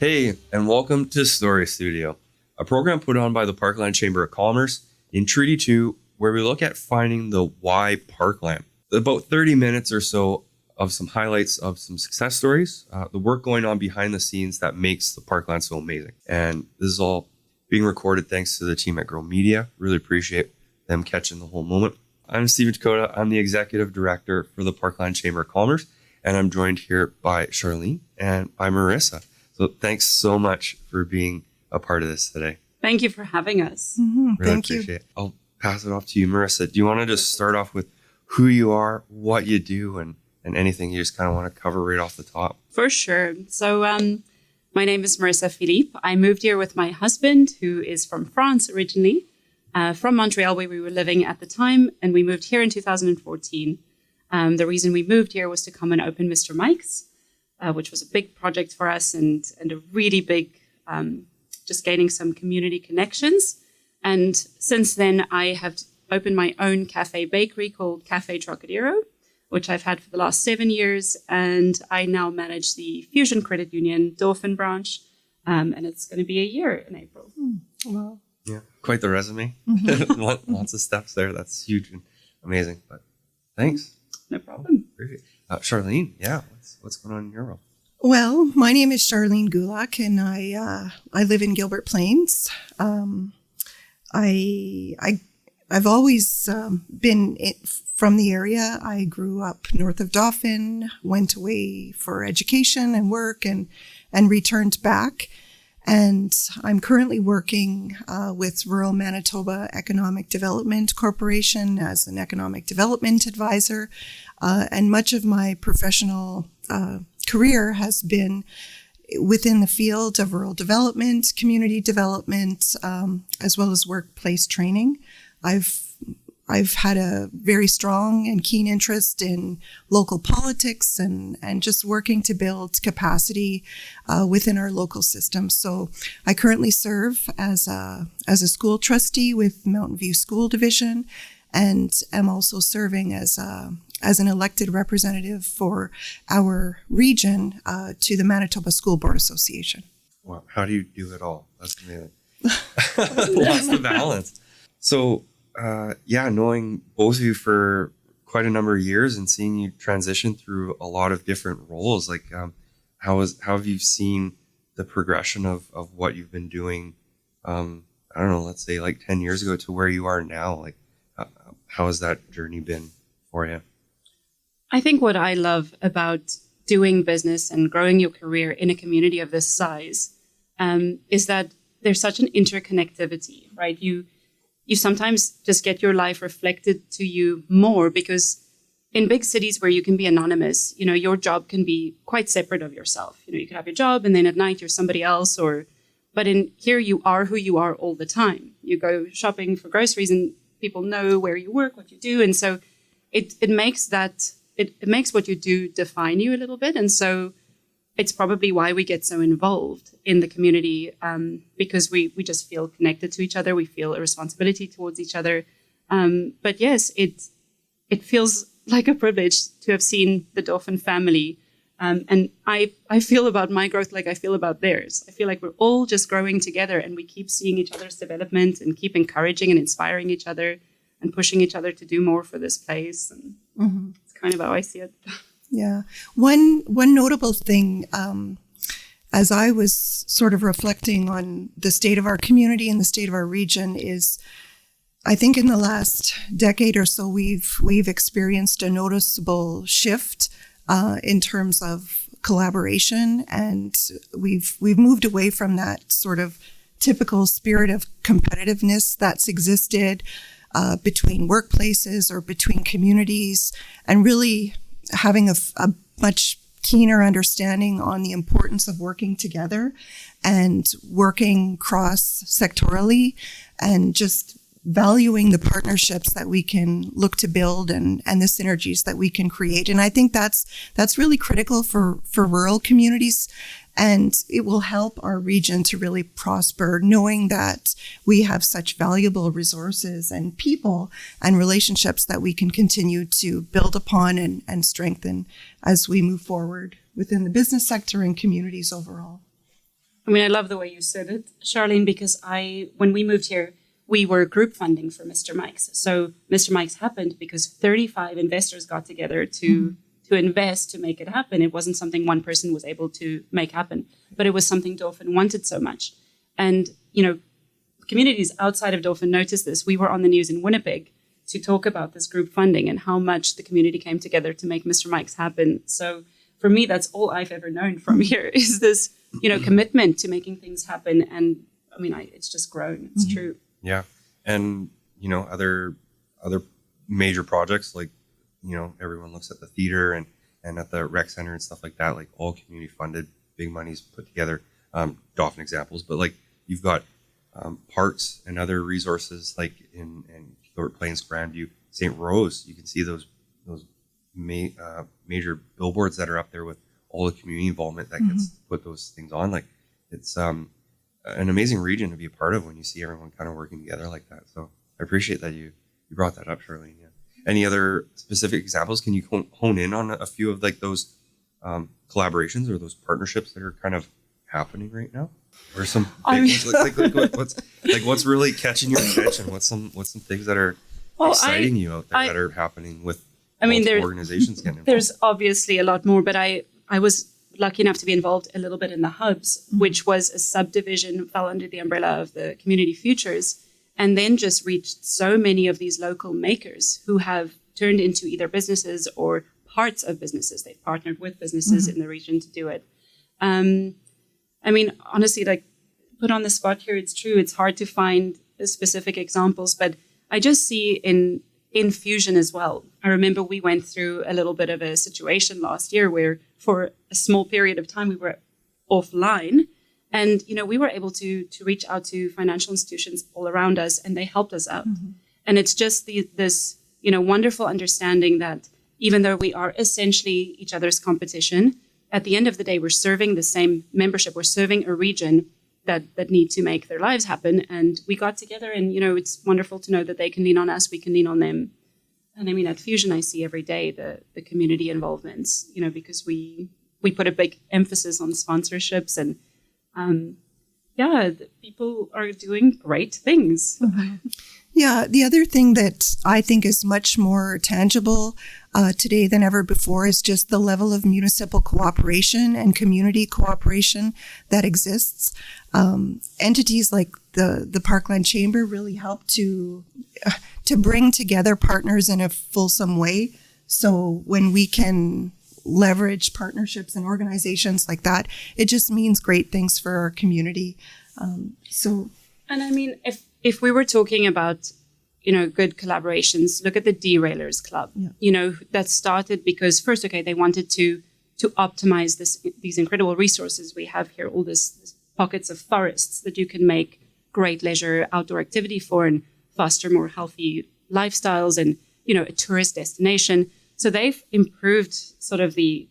Hey, and welcome to Story Studio, a program put on by the Parkland Chamber of Commerce in Treaty 2, where we look at finding the why Parkland. About 30 minutes or so of some highlights of some success stories, the work going on behind the scenes that makes the Parkland so amazing. And this is all being recorded thanks to the team at Grow Media. Really appreciate them catching the whole moment. I'm Stephen Dakota. I'm the Executive Director for the Parkland Chamber of Commerce, and I'm joined here by Charlene and by Marisa. So thanks so much for being a part of this today. Thank you for having us. Really Thank you. appreciate it. I'll pass it off to you, Marisa. Do you want to just start off with who you are, what you do, and anything you just kind of want to cover right off the top? For sure. So my name is Marisa Philippe. I moved here with my husband, who is from France originally, from Montreal, where we were living at the time. And we moved here in 2014. The reason we moved here was to come and open Mr. Mike's, which was a big project for us and a really big, just gaining some community connections. And since then, I have opened my own cafe bakery called Cafe Trocadero, which I've had for the last 7 years. And I now manage the Fusion Credit Union Dauphin branch. And it's going to be a year in April. Wow. Yeah, quite the resume. Lots of steps there. That's huge and amazing. But thanks. No problem. Appreciate it. Charlene, yeah, what's going on in your world? Well, my name is Charlene Gulak, and I live in Gilbert Plains. I've always been from the area. I grew up north of Dauphin, went away for education and work, and returned back. And I'm currently working with Rural Manitoba Economic Development Corporation as an economic development advisor. And much of my professional career has been within the field of rural development, community development, as well as workplace training. I've had a very strong and keen interest in local politics and just working to build capacity within our local system. So I currently serve as a school trustee with Mountain View School Division, and am also serving as an elected representative for our region to the Manitoba School Board Association. Wow, how do you do it all? That's amazing. Lots of balance. So, knowing both of you for quite a number of years and seeing you transition through a lot of different roles, like how have you seen the progression of what you've been doing? I don't know, let's say like 10 years ago to where you are now. Like, how has that journey been for you? I think what I love about doing business and growing your career in a community of this size is that there's such an interconnectivity, right? You sometimes just get your life reflected to you more, because in big cities where you can be anonymous, your job can be quite separate of yourself. You can have your job and then at night you're somebody else, but in here you are who you are all the time. You go shopping for groceries and people know where you work, what you do. And so it makes what you do define you a little bit. And so it's probably why we get so involved in the community, because we just feel connected to each other. We feel a responsibility towards each other. But yes, it feels like a privilege to have seen the Dauphin family. And I feel about my growth like I feel about theirs. I feel like we're all just growing together, and we keep seeing each other's development and keep encouraging and inspiring each other and pushing each other to do more for this place. And it's kind of how I see it. Yeah. One notable thing, as I was sort of reflecting on the state of our community and the state of our region, is I think in the last decade or so, we've experienced a noticeable shift in terms of collaboration, and we've moved away from that sort of typical spirit of competitiveness that's existed between workplaces or between communities, and really having a much keener understanding on the importance of working together and working cross-sectorally, and just valuing the partnerships that we can look to build and the synergies that we can create. And I think that's really critical for rural communities, and it will help our region to really prosper, knowing that we have such valuable resources and people and relationships that we can continue to build upon and strengthen as we move forward within the business sector and communities overall. I mean, I love the way you said it, Charlene, because when we moved here, we were group funding for Mr. Mike's. So Mr. Mike's happened because 35 investors got together to invest to make it happen. It wasn't something one person was able to make happen, but it was something Dauphin wanted so much. And, communities outside of Dauphin noticed this. We were on the news in Winnipeg to talk about this group funding and how much the community came together to make Mr. Mike's happen. So for me, that's all I've ever known from here is this, commitment to making things happen. And I mean, it's just grown. It's true. Yeah. And, other major projects like, everyone looks at the theater and at the rec center and stuff like that, like all community funded, big money's put together, Dauphin examples, but like you've got parks and other resources like in Fort Plains, Grandview, St. Rose, you can see those major billboards that are up there with all the community involvement that gets put those things on. Like it's an amazing region to be a part of when you see everyone kind of working together like that. So I appreciate that you brought that up, Charlene. Yeah. Any other specific examples? Can you hone in on a few of like those collaborations or those partnerships that are kind of happening right now? Or some what's really catching your attention? What's some things that are exciting you out there that are happening with organizations getting involved? There's obviously a lot more, but I was lucky enough to be involved a little bit in the Hubs, which was a subdivision, fell under the umbrella of the Community Futures, and then just reached so many of these local makers who have turned into either businesses or parts of businesses. They've partnered with businesses in the region to do it. I mean, honestly, like put on the spot here, it's true. It's hard to find specific examples, but I just see in Fusion as well. I remember we went through a little bit of a situation last year where for a small period of time we were offline, and we were able to reach out to financial institutions all around us, and they helped us out. And it's just this wonderful understanding that even though we are essentially each other's competition, at the end of the day, we're serving the same membership. We're serving a region that need to make their lives happen. And we got together and, it's wonderful to know that they can lean on us, we can lean on them. And I mean, at Fusion, I see every day the community involvements, because we put a big emphasis on sponsorships and, people are doing great things. Yeah, the other thing that I think is much more tangible today than ever before is just the level of municipal cooperation and community cooperation that exists. Entities like the Parkland Chamber really help to bring together partners in a fulsome way. So when we can leverage partnerships and organizations like that, it just means great things for our community. And I mean, if we were talking about, good collaborations, look at the Derailers Club, that started because first, they wanted to optimize these incredible resources we have here, all this pockets of forests that you can make great leisure outdoor activity for and foster more healthy lifestyles and, a tourist destination. So they've improved sort of the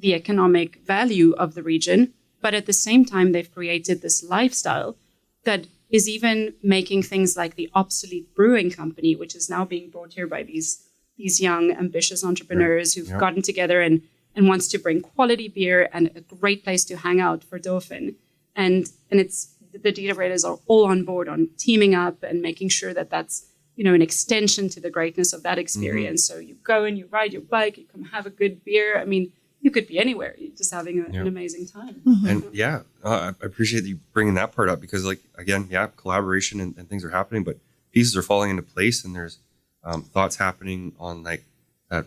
economic value of the region, but at the same time, they've created this lifestyle that is even making things like the obsolete brewing company, which is now being brought here by these young, ambitious entrepreneurs who've gotten together and wants to bring quality beer and a great place to hang out for Dauphin. And it's the Derailers are all on board on teaming up and making sure that that's, an extension to the greatness of that experience. So you go and you ride your bike, you come have a good beer. I mean, you could be anywhere, you're just having an amazing time. And I appreciate you bringing that part up because collaboration and things are happening, but pieces are falling into place and there's thoughts happening on like that,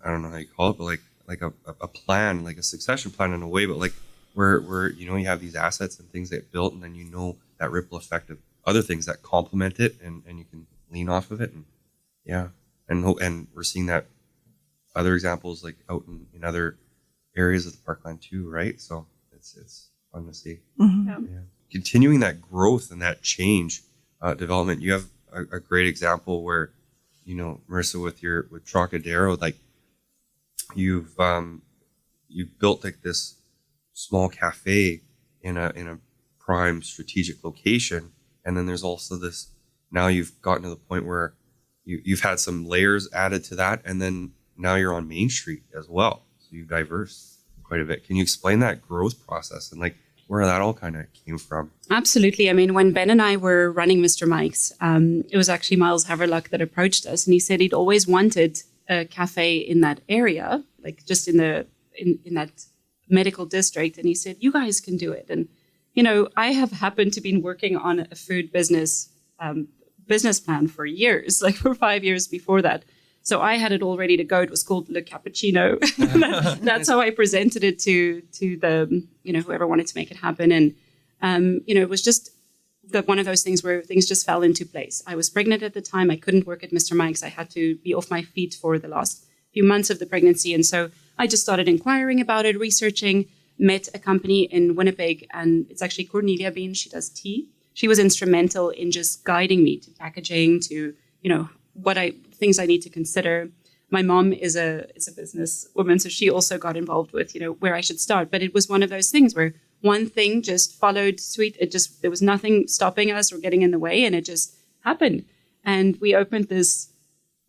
I don't know how you call it, but like a plan, like a succession plan in a way, but like where you have these assets and things that built and then that ripple effect of other things that complement it and you can lean off of it. And we're seeing that other examples like out in other areas of the Parkland too, right? So it's fun to see. Continuing that growth and that change development. You have a great example where, Marisa, with Trocadero, like you've built like this small cafe in a prime strategic location, and then there's also this. Now you've gotten to the point where you've had some layers added to that, and then now you're on Main Street as well. So you've diversed quite a bit. Can you explain that growth process and like where that all kind of came from. Absolutely. I mean, when Ben and I were running Mr. Mike's, it was actually Miles Haverluck that approached us, and he said he'd always wanted a cafe in that area, like just in that medical district. And he said, you guys can do it. And, I have happened to been working on a food business plan for years, like for 5 years before that. So I had it all ready to go. It was called Le Cappuccino. That's how I presented it to the, whoever wanted to make it happen. And, it was just one of those things where things just fell into place. I was pregnant at the time. I couldn't work at Mr. Mike's. I had to be off my feet for the last few months of the pregnancy. And so I just started inquiring about it, researching, met a company in Winnipeg, and it's actually Cornelia Bean. She does tea. She was instrumental in just guiding me to packaging, to, things I need to consider. My mom is a business woman, so she also got involved with, where I should start. But it was one of those things where one thing just followed suit. There was nothing stopping us or getting in the way, and it just happened. And we opened this,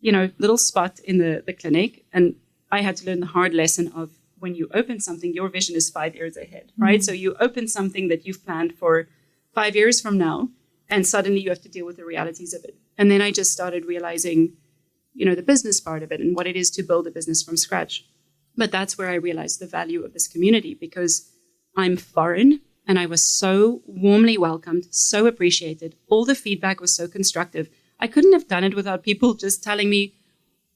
little spot in the clinic, and I had to learn the hard lesson of when you open something, your vision is 5 years ahead, right? So you open something that you've planned for 5 years from now, and suddenly you have to deal with the realities of it. And then I just started realizing, the business part of it and what it is to build a business from scratch. But that's where I realized the value of this community, because I'm foreign and I was so warmly welcomed, so appreciated. All the feedback was so constructive. I couldn't have done it without people just telling me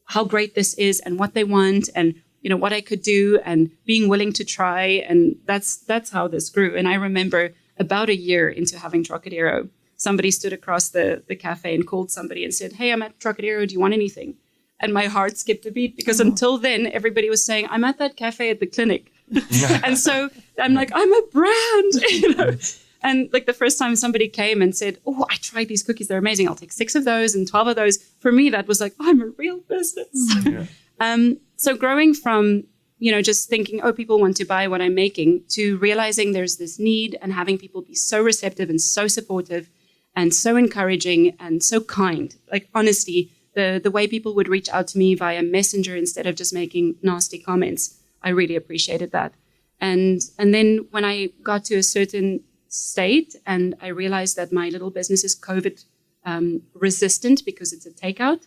how great this is and what they want and, what I could do and being willing to try. And that's how this grew. And I remember about a year into having Trocadero, somebody stood across the cafe and called somebody and said, hey, I'm at Trocadero. Do you want anything? And my heart skipped a beat, because until then, everybody was saying, I'm at that cafe at the clinic. And so I'm like, I'm a brand, And like the first time somebody came and said, oh, I tried these cookies. They're amazing. I'll take 6 of those and 12 of those. For me, that was like, I'm a real business. Yeah. So growing from, just thinking, oh, people want to buy what I'm making, to realizing there's this need and having people be so receptive and so supportive and so encouraging and so kind. Like, honestly, the way people would reach out to me via Messenger instead of just making nasty comments, I really appreciated that. And then when I got to a certain state and I realized that my little business is COVID resistant because it's a takeout,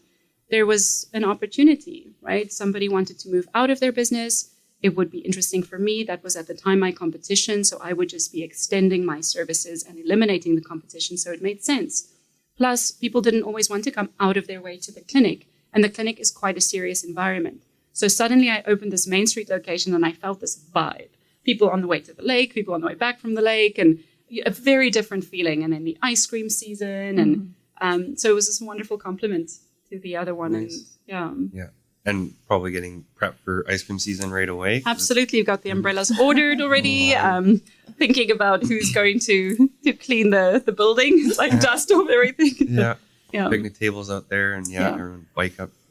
there was an opportunity, right? Somebody wanted to move out of their business. It would be interesting for me. That was at the time my competition. So I would just be extending my services and eliminating the competition. So it made sense. Plus, people didn't always want to come out of their way to the clinic. And the clinic is quite a serious environment. So suddenly I opened this Main Street location and I felt this vibe. People on the way to the lake, people on the way back from the lake, and a very different feeling. And then the ice cream season. And so it was this wonderful compliment to the other one. Nice. And yeah. And probably getting prepped for ice cream season right away. Absolutely. You've got the umbrellas ordered already. Thinking about who's going to clean the building, like dust off everything. Yeah. Yeah. Picnic tables out there, and everyone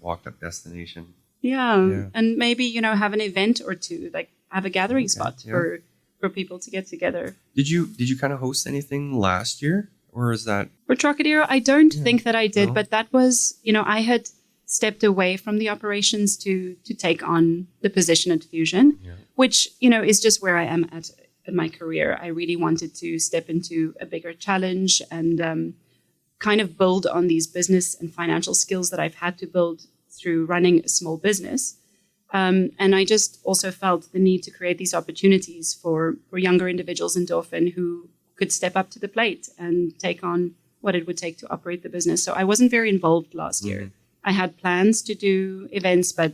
walk up destination. Yeah. And maybe, have an event or two, like have a gathering spot for people to get together. Did you kind of host anything last year? Or is that for Trocadero? I don't think that I did, but that was, I had stepped away from the operations to take on the position at Fusion, which, is just where I am at in my career. I really wanted to step into a bigger challenge and kind of build on these business and financial skills that I've had to build through running a small business. And I just also felt the need to create these opportunities for younger individuals in Dauphin who could step up to the plate and take on what it would take to operate the business. So I wasn't very involved last year. I had plans to do events, but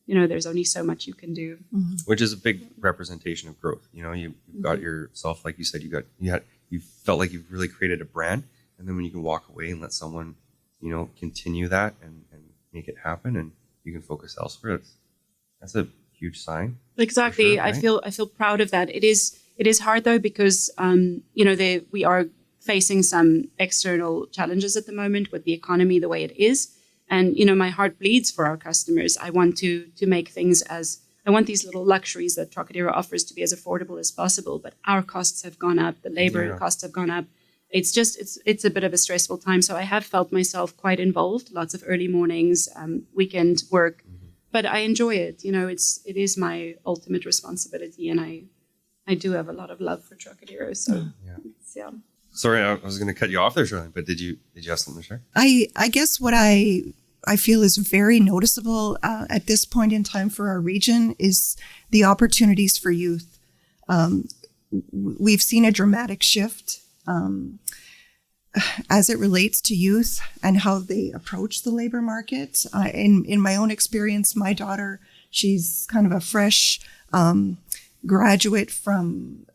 there's only so much you can do. Which is a big representation of growth. You've got yourself, like you said, you felt like you've really created a brand, and then when you can walk away and let someone, continue that and make it happen, and you can focus elsewhere. That's a huge sign. Exactly. Sure, right? I feel proud of that. It is hard though, because we are facing some external challenges at the moment with the economy the way it is. And, my heart bleeds for our customers. I want to make things I want these little luxuries that Trocadero offers to be as affordable as possible. But our costs have gone up. The labor costs have gone up. It's just, it's a bit of a stressful time. So I have felt myself quite involved, lots of early mornings, weekend work, but I enjoy it. It is my ultimate responsibility, and I do have a lot of love for Trocadero. So yeah. Sorry, I was going to cut you off there, Charlene, but did you have something to share? I guess what I feel is very noticeable at this point in time for our region is the opportunities for youth. We've seen a dramatic shift as it relates to youth and how they approach the labor market. In my own experience, my daughter, she's kind of a fresh graduate from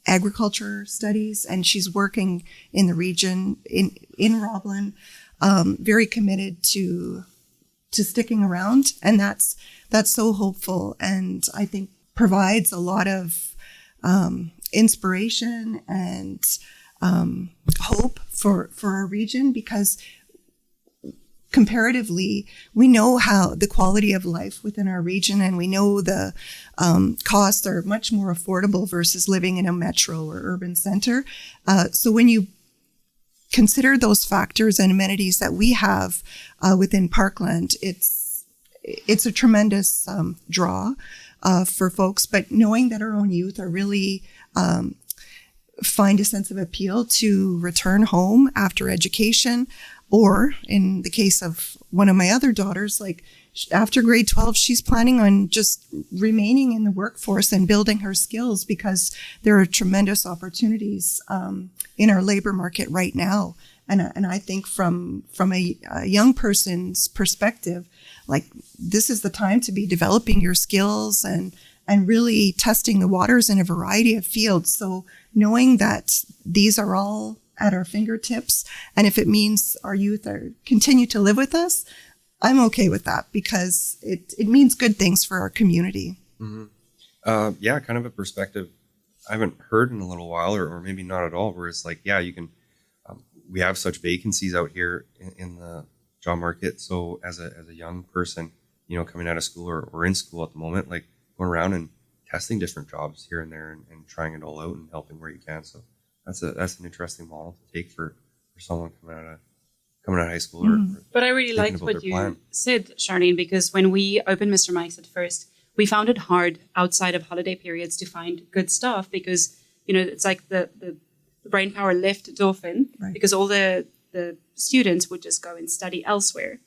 agriculture studies, and she's working in the region in Roblin, very committed to sticking around, and that's so hopeful, and I think provides a lot of inspiration and hope for our region, because comparatively, we know how the quality of life within our region, and we know the costs are much more affordable versus living in a metro or urban center. So when you consider those factors and amenities that we have within Parkland, it's a tremendous draw for folks. But knowing that our own youth are really find a sense of appeal to return home after education, or in the case of one of my other daughters, like after grade 12, she's planning on just remaining in the workforce and building her skills, because there are tremendous opportunities in our labor market right now. And I think from a young person's perspective, like this is the time to be developing your skills and really testing the waters in a variety of fields. So knowing that these are all at our fingertips, and if it means our youth continue to live with us, I'm okay with that, because it means good things for our community. Mm-hmm. Yeah, kind of a perspective I haven't heard in a little while, or maybe not at all, where it's like, yeah, you can, we have such vacancies out here in the job market. So as a young person, you know, coming out of school or in school at the moment, like going around and testing different jobs here and there and trying it all out and helping where you can. So that's an interesting model to take for someone coming out of high school. Or but I really liked what you said, Charlene, because when we opened Mr. Mike's at first, we found it hard outside of holiday periods to find good staff, because, you know, it's like the brainpower left Dauphin, right, because all the students would just go and study elsewhere.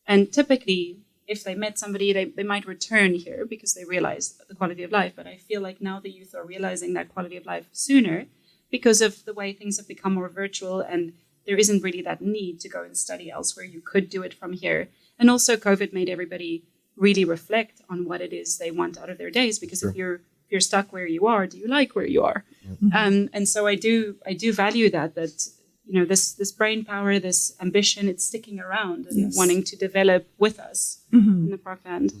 And typically, if they met somebody, they might return here because they realize the quality of life. But I feel like now the youth are realizing that quality of life sooner, because of the way things have become more virtual, and there isn't really that need to go and study elsewhere. You could do it from here. And also COVID made everybody really reflect on what it is they want out of their days, because if you're stuck where you are, do you like where you are? Mm-hmm. And so I do value that you know, this brain power, this ambition, it's sticking around and wanting to develop with us in the Parkland.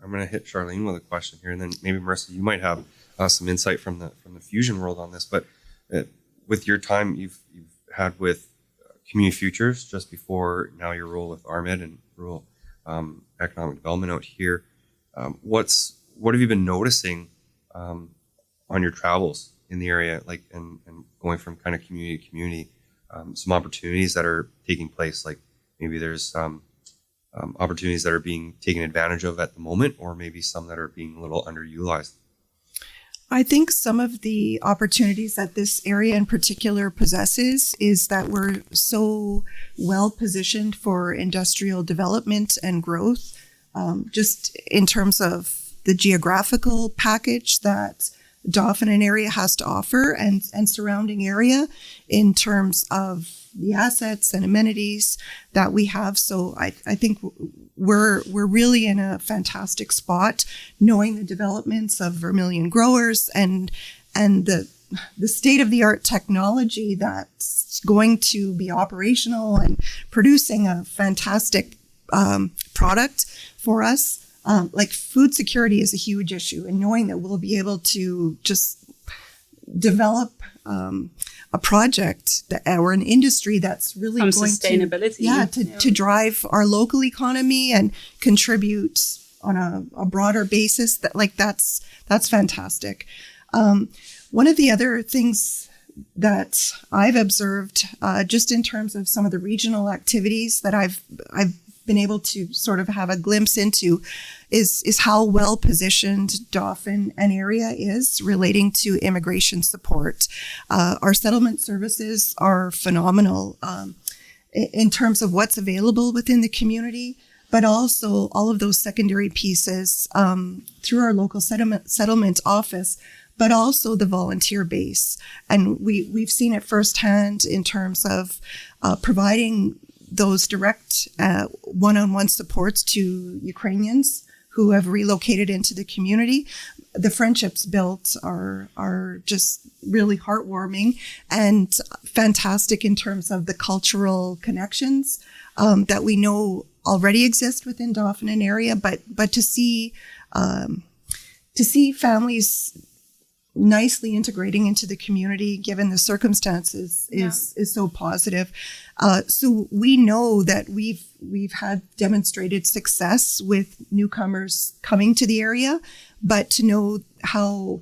I'm going to hit Charlene with a question here, and then maybe Marisa, you might have some insight from the fusion world on this. But with your time you've had with Community Futures just before now your role with RMED and rural economic development out here, what have you been noticing on your travels in the area, like and going from kind of community to community, some opportunities that are taking place, like maybe there's opportunities that are being taken advantage of at the moment, or maybe some that are being a little underutilized? I think some of the opportunities that this area in particular possesses is that we're so well positioned for industrial development and growth, just in terms of the geographical package that Dauphin and area has to offer, and surrounding area in terms of the assets and amenities that we have. So I think we're really in a fantastic spot, knowing the developments of vermilion growers and the state-of-the-art technology that's going to be operational and producing a fantastic product for us. Like food security is a huge issue, and knowing that we'll be able to just develop a project or an industry that's really going sustainability, to drive our local economy and contribute on a broader basis. That's fantastic. One of the other things that I've observed, just in terms of some of the regional activities that I've been able to sort of have a glimpse into is how well positioned Dauphin and area is relating to immigration support. Our settlement services are phenomenal in terms of what's available within the community, but also all of those secondary pieces through our local settlement office, but also the volunteer base. And we've seen it firsthand in terms of providing those direct one-on-one supports to Ukrainians who have relocated into the community. The friendships built are just really heartwarming and fantastic in terms of the cultural connections that we know already exist within Dauphin and area, but to see families nicely integrating into the community given the circumstances is so positive. So we know that we've had demonstrated success with newcomers coming to the area, but to know how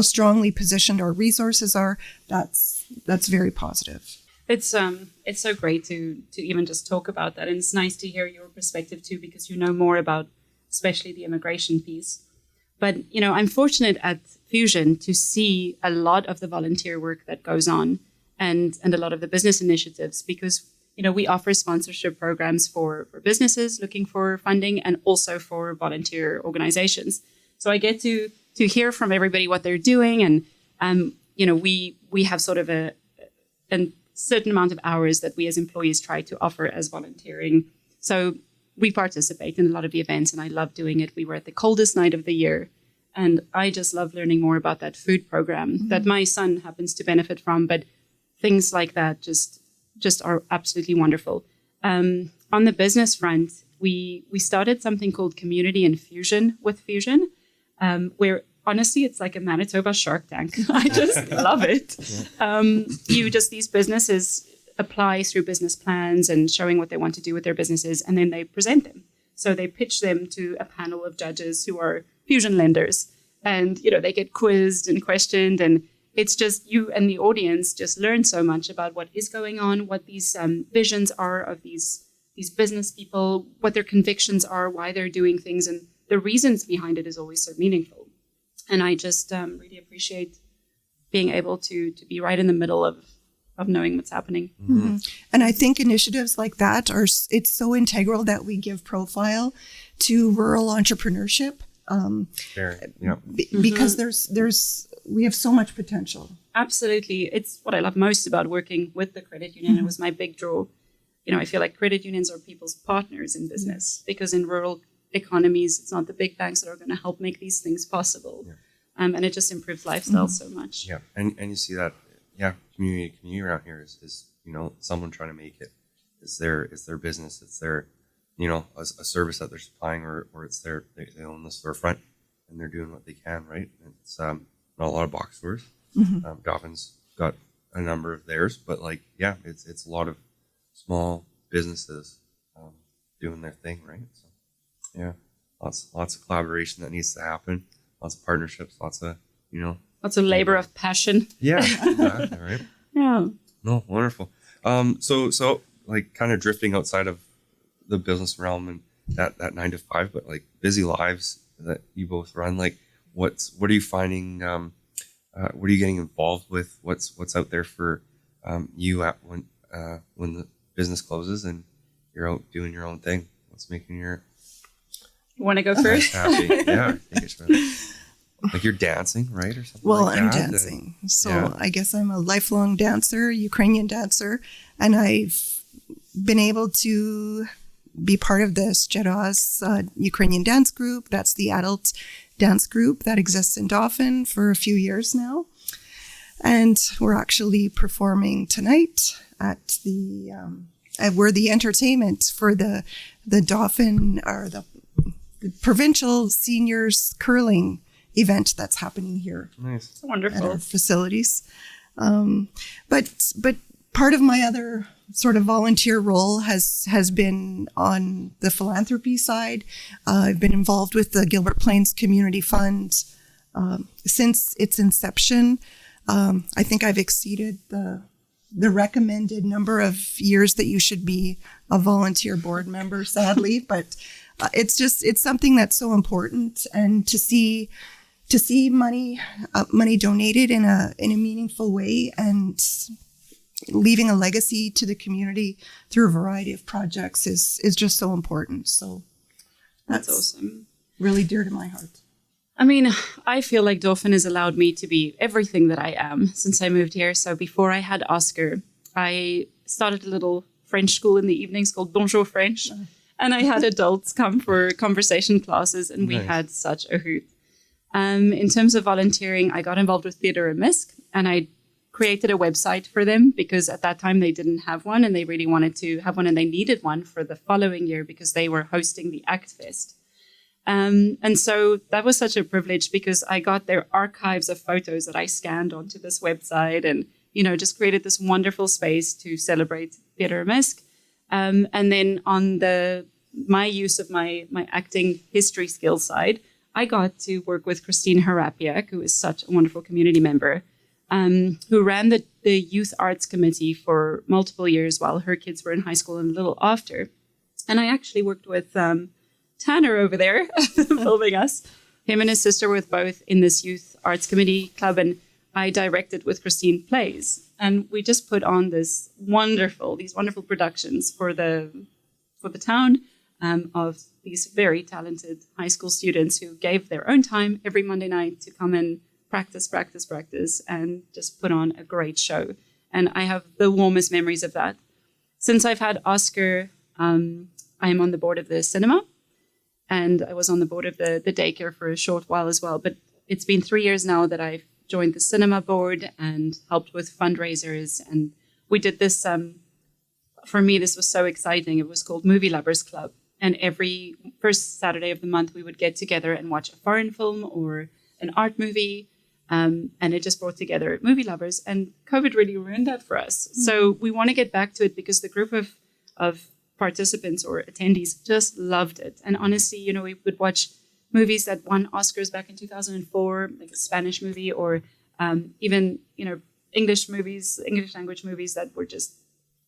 strongly positioned our resources are, that's very positive. It's so great to even just talk about that, and it's nice to hear your perspective too, because you know more about especially the immigration piece. But I'm fortunate at Fusion to see a lot of the volunteer work that goes on and a lot of the business initiatives, because we offer sponsorship programs for businesses looking for funding and also for volunteer organizations. So I get to hear from everybody what they're doing, and we have sort of a certain amount of hours that we as employees try to offer as volunteering. So we participate in a lot of the events, and I love doing it. We were at the coldest night of the year, and I just love learning more about that food program that my son happens to benefit from. But things like that just are absolutely wonderful. On the business front, we started something called Community Infusion with Fusion, where honestly, it's like a Manitoba Shark Tank. I just love it. These businesses apply through business plans and showing what they want to do with their businesses, and then they present them. So they pitch them to a panel of judges who are Fusion lenders, and they get quizzed and questioned, and it's just you and the audience just learn so much about what is going on, what these visions are of these business people, what their convictions are, why they're doing things, and the reasons behind it is always so meaningful. And I just really appreciate being able to be right in the middle of knowing what's happening. Mm-hmm. And I think initiatives like that it's so integral that we give profile to rural entrepreneurship. Because we have so much potential. Absolutely. It's what I love most about working with the credit union. It was my big draw. I feel like credit unions are people's partners in business, because in rural economies, it's not the big banks that are going to help make these things possible. Yeah. And it just improves lifestyle so much. Yeah. And you see that, community around here is someone trying to make it. It's their business. It's their, a service that they're supplying, or it's they own the storefront and they're doing what they can, right? It's not a lot of box stores. Dauphin's got a number of theirs, but it's a lot of small businesses doing their thing, right? So, yeah, lots of collaboration that needs to happen, lots of partnerships, lots of labor of passion. Yeah, exactly, right? Yeah. No, wonderful. So kind of drifting outside of the business realm and that 9 to 5, but busy lives that you both run. What are you finding? What are you getting involved with? What's out there for you when the business closes and you're out doing your own thing? What's making your want to go first? Happy? Yeah, I think it's you're dancing, right, or something. Well, like I'm that. dancing, I guess I'm a lifelong dancer, Ukrainian dancer, and I've been able to be part of the Zjedaz Ukrainian dance group. That's the adult dance group that exists in Dauphin for a few years now. And we're actually performing tonight at the, we're the entertainment for the Dauphin, or the provincial seniors curling event that's happening here. Nice. Wonderful. At our facilities. But part of my other sort of volunteer role has been on the philanthropy side. I've been involved with the Gilbert Plains Community Fund since its inception. I think I've exceeded the the recommended number of years that you should be a volunteer board member, sadly, but it's something that's so important, and to see money donated in a meaningful way and leaving a legacy to the community through a variety of projects is just so important. So that's awesome. Really dear to my heart. I mean, I feel like Dauphin has allowed me to be everything that I am since I moved here. So before I had Oscar, I started a little French school in the evenings called Bonjour French. And I had adults come for conversation classes, and we had such a hoot. In terms of volunteering, I got involved with Theatre and Misc, and I created a website for them because at that time they didn't have one, and they really wanted to have one, and they needed one for the following year because they were hosting the Act Fest. And so that was such a privilege because I got their archives of photos that I scanned onto this website and, just created this wonderful space to celebrate Theatre Misc. And then on my use of my acting history skills side, I got to work with Christine Harapiak, who is such a wonderful community member, who ran the Youth Arts Committee for multiple years while her kids were in high school and a little after. And I actually worked with Tanner over there filming us. Him and his sister were both in this Youth Arts Committee club, and I directed with Christine plays. And we just put on these wonderful productions for the town of these very talented high school students who gave their own time every Monday night to come and practice, and just put on a great show. And I have the warmest memories of that. Since I've had Oscar, I'm on the board of the cinema. And I was on the board of the daycare for a short while as well. But it's been 3 years now that I've joined the cinema board and helped with fundraisers. And we did this, for me, this was so exciting. It was called Movie Lovers Club. And every first Saturday of the month, we would get together and watch a foreign film or an art movie. And it just brought together movie lovers. And COVID really ruined that for us. Mm-hmm. So we want to get back to it because the group of participants or attendees just loved it. And honestly, we would watch movies that won Oscars back in 2004, like a Spanish movie, or even, English language movies that were just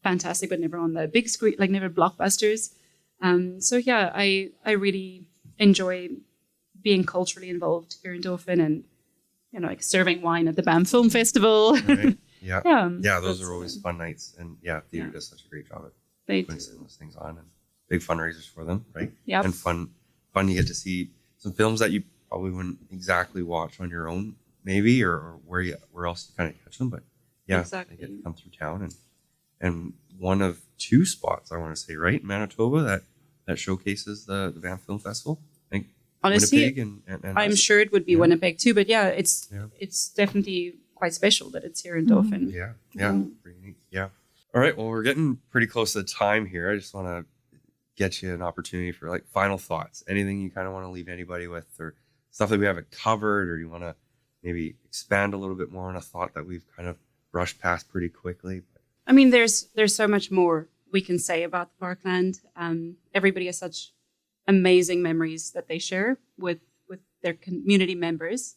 fantastic, but never on the big screen, like never blockbusters. So yeah, I really enjoy being culturally involved here in Dauphin and, like serving wine at the BAM Film Festival. Right. Yeah. Yeah, those are always fun nights. And theater does such a great job at putting those things on, and big fundraisers for them, right? Yeah. And fun you get to see some films that you probably wouldn't exactly watch on your own, maybe, or where else you kind of catch them. But they get to come through town, and one of two spots, I want to say, right, in Manitoba that showcases the Banff Film Festival. I think honestly, Winnipeg and I'm sure it would be Winnipeg too, but it's definitely quite special that it's here in Dauphin. Pretty neat. Yeah. All right. Well, we're getting pretty close to the time here. I just want to get you an opportunity for like final thoughts. Anything you kind of want to leave anybody with, or stuff that we haven't covered, or you want to maybe expand a little bit more on a thought that we've kind of brushed past pretty quickly. I mean, there's so much more we can say about the Parkland. Everybody has such amazing memories that they share with their community members.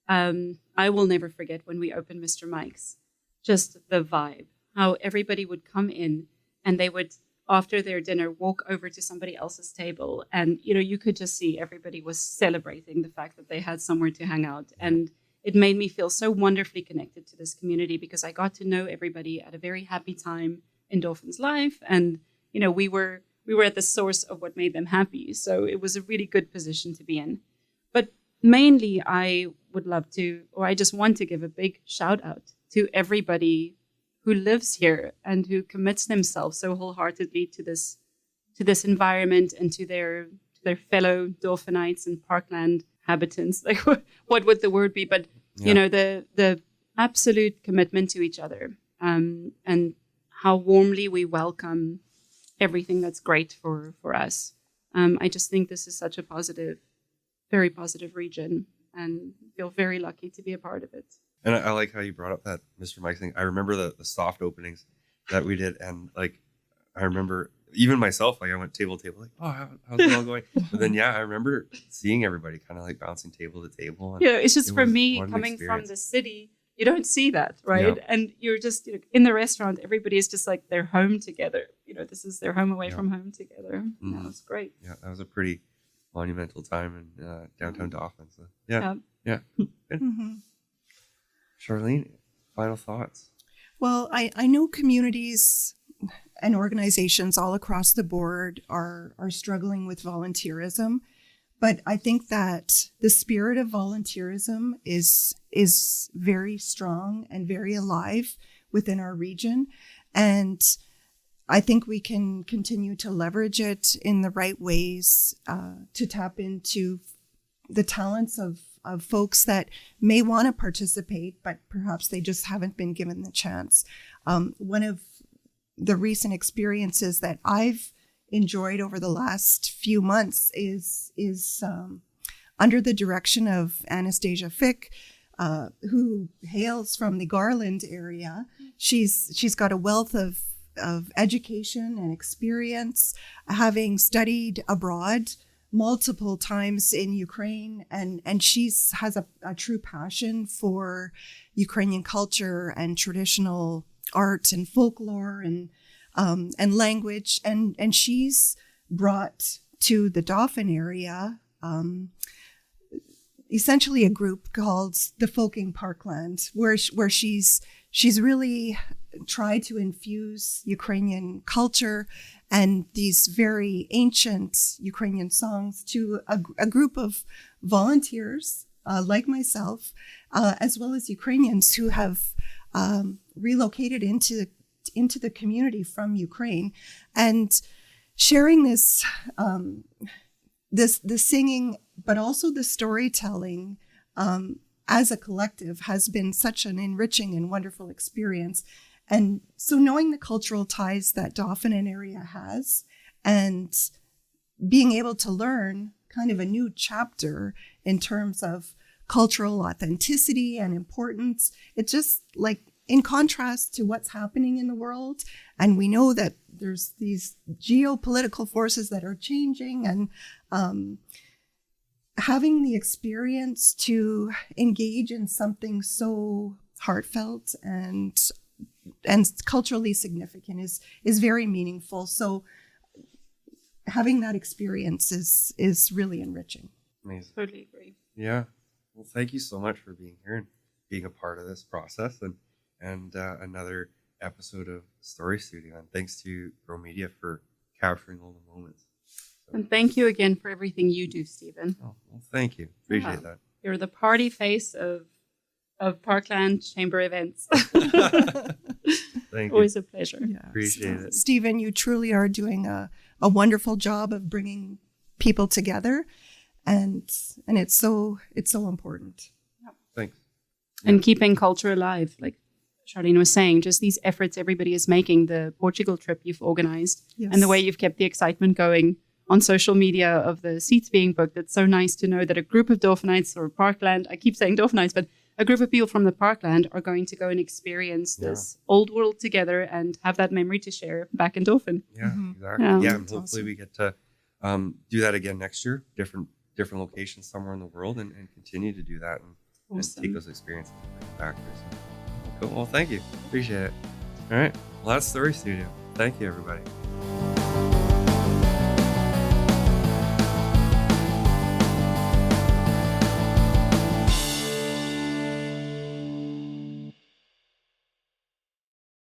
I will never forget when we opened Mr. Mike's, just the vibe. How everybody would come in and they would, after their dinner, walk over to somebody else's table. And, you could just see everybody was celebrating the fact that they had somewhere to hang out. And it made me feel so wonderfully connected to this community because I got to know everybody at a very happy time in Dauphin's life. And, we were at the source of what made them happy. So it was a really good position to be in. But mainly I would love to, or I just want to give a big shout out to everybody who lives here and who commits themselves so wholeheartedly to this environment and to their fellow Dauphinites and Parkland habitants. Like, what would the word be? But the absolute commitment to each other, and how warmly we welcome everything that's great for us. I just think this is such a very positive region, and feel very lucky to be a part of it. And I like how you brought up that Mr. Mike thing. I remember the soft openings that we did. And like, I remember even myself, like I went table to table, like, oh, how's it all going? But then, I remember seeing everybody kind of like bouncing table to table. And it's just for me coming from the city, you don't see that, right? Yeah. And you're just in the restaurant, everybody is just like they're home together. This is their home away Yeah. from home together. Mhm. It's great. Yeah, that was a pretty monumental time in downtown Dauphin. So yeah. Good. Mm-hmm. Charlene, final thoughts. Well, I know communities and organizations all across the board are struggling with volunteerism, but I think that the spirit of volunteerism is very strong and very alive within our region, and I think we can continue to leverage it in the right ways to tap into the talents of folks that may want to participate, but perhaps they just haven't been given the chance. One of the recent experiences that I've enjoyed over the last few months is under the direction of Anastasia Fick, who hails from the Garland area. She's got a wealth of education and experience, having studied abroad multiple times in Ukraine, and she's has a true passion for Ukrainian culture and traditional art and folklore and language, and she's brought to the Dauphin area essentially a group called the Folking Parkland, where she's really tried to infuse Ukrainian culture and these very ancient Ukrainian songs to a group of volunteers like myself, as well as Ukrainians who have relocated into the community from Ukraine, and sharing this the singing, but also the storytelling as a collective has been such an enriching and wonderful experience. And so knowing the cultural ties that Dauphin and area has, and being able to learn kind of a new chapter in terms of cultural authenticity and importance, it's just like in contrast to what's happening in the world. And we know that there's these geopolitical forces that are changing, and having the experience to engage in something so heartfelt and culturally significant is very meaningful. So having that experience is really enriching. Amazing. Totally agree. Yeah. Well, thank you so much for being here and being a part of this process and another episode of Story Studio. And thanks to Grow Media for capturing all the moments. So, And thank you again for everything you do, Stephen. well, thank you. Appreciate that. You're the party face of Parkland Chamber events. Thank you. Always a pleasure. Yeah. Appreciate it. Stephen, you truly are doing a wonderful job of bringing people together, and it's so important. Thanks. And keeping culture alive, like Charlene was saying, just these efforts everybody is making, the Portugal trip you've organized, Yes. and the way you've kept the excitement going on social media of the seats being booked. It's so nice to know that a group of Dauphinites or Parkland, I keep saying Dauphinites, but a group of people from the Parkland are going to go and experience this old world together and have that memory to share back in Dauphin. Yeah, Mhm. exactly. Yeah. Yeah, and That's hopefully awesome. we get to do that again next year, different locations somewhere in the world, and continue to do that and Awesome. take those experiences back there. So, cool. Well, thank you. Appreciate it. All right. Well, that's Story Studio. Thank you, everybody.